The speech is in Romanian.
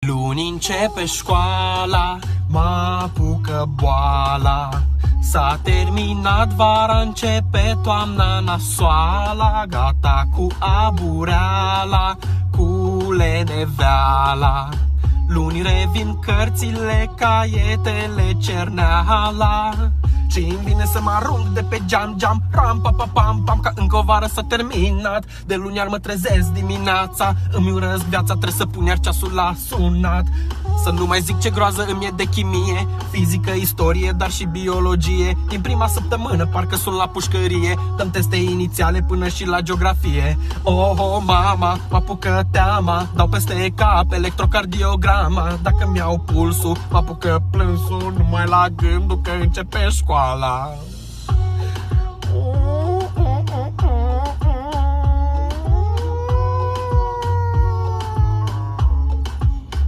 Luni începe școala, mă apucă boala. S-a terminat vara, începe toamna nasoala. Gata cu abureala, cu leneveala. Luni revin cărțile, caietele, cerneala. Și îmi vine să mă arunc de pe geam, ram, pa, pa, pam, pam, că încă o vară s-a terminat. De luni iar mă trezesc dimineața, îmi urăsc viața, trebuie să pun iar ceasul la sunat. Să nu mai zic ce groază îmi e de chimie, fizică, istorie, dar și biologie. Din prima săptămână parcă sunt la pușcărie, dăm teste inițiale până și la geografie. Oh, mama, mă apucă teama, dau peste cap electrocardiograma. Dacă mi-au pulsul, mă apucă plânsul, numai la gândul că începe școala.